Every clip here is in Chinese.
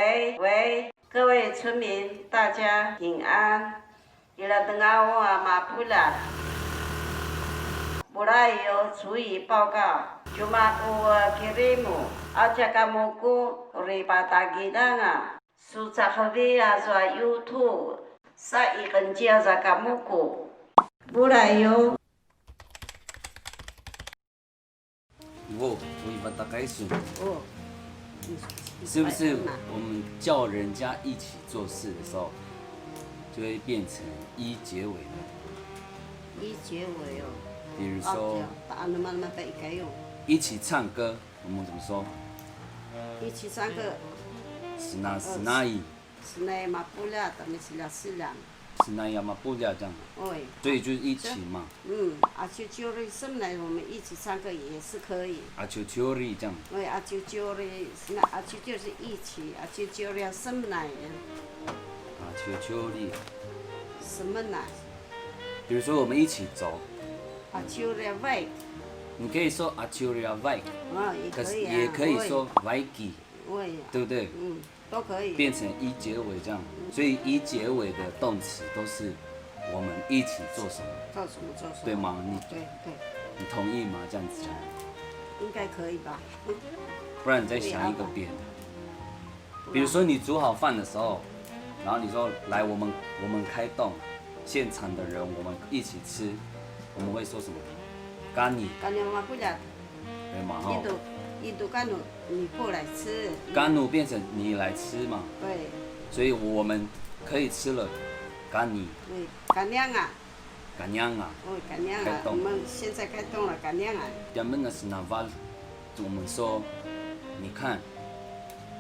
喂，各位村民，大家平安。伊拉等下我马布拉，布拉有注意报告。Cuma ku kirimu aja kamuku ribata gidanga susah habis za YouTube sa ikenjia za kamuku burayo 我把它改数，哦，是不是我们叫人家一起做事的时候，就会变成一结尾的？一结尾哦。比如说，一起唱歌，我们怎么说？一起唱歌。Senai。Senai mapula，咱们是俩是俩。Senai mapula这样。对。所以就是一起嘛。阿秋秋的什么来，我们一起唱歌也是可以。阿秋秋的这样。对，阿秋秋的，那阿秋就是一起，阿秋秋的什么来？阿秋秋的。什么来？比如说我们一起走。阿秋的外。你可以说阿秋的外。可是也可以说外基。对不对？都可以。变成一结尾这样，所以一结尾的动词都是我们一起做什么？做什么？对吗？对。你同意吗？这样子讲？应该可以吧。不然你再想一个别的。比如说你煮好饭的时候，然后你说来我们开动，现场的人我们一起吃，我们会说什么？干你。干你嘛不了。对嘛？印度干努你过来吃。干努变成你来吃嘛？对。所以我们可以吃了，干你。对，干娘啊。干娘啊。干娘啊。我们现在开动了，干娘啊。咱们的是哪法？我们说，你看，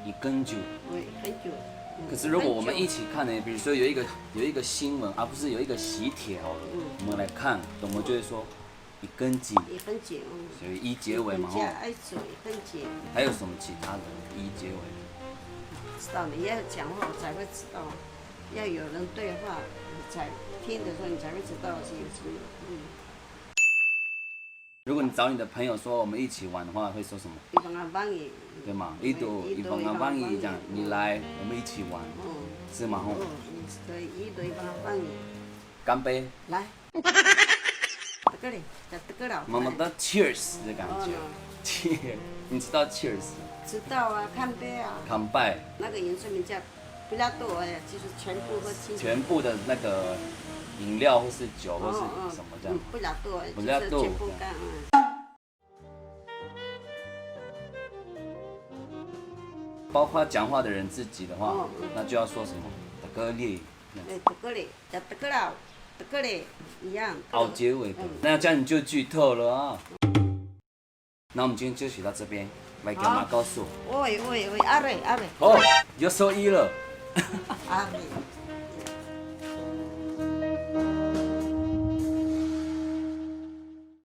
一根酒。对，很久。可是如果我们一起看呢？比如说有一个新闻，而不是有一个喜帖好了，我们来看，我们就会说。一根筋，所以一结尾嘛吼。还有什么其他的一结尾？知道你要讲话我才会知道，要有人对话，你才听的时候你才会知道是有什么。如果你找你的朋友说我们一起玩的话，会说什么？对吗？一帮阿帮伊讲，你来，我们一起玩，是吗吼？可以，一帮阿帮伊。干杯！来。妈妈的 cheers 的感觉 ，cheers， 你知道 cheers？ 知道啊，干杯啊！干杯。那个原住民叫比较多哎，就是全部喝清。全部的那个饮料或是酒或是什么这样。比较多，比较多。全部干包括讲话的人自己的话，那就要说什么？德格列。对，德格列，叫德格劳。这个嘞一样，凹结尾的，那这样你就剧透了啊。那我们今天就学到这边，来给妈告诉我。喂，阿瑞。哦，又说一了。阿瑞。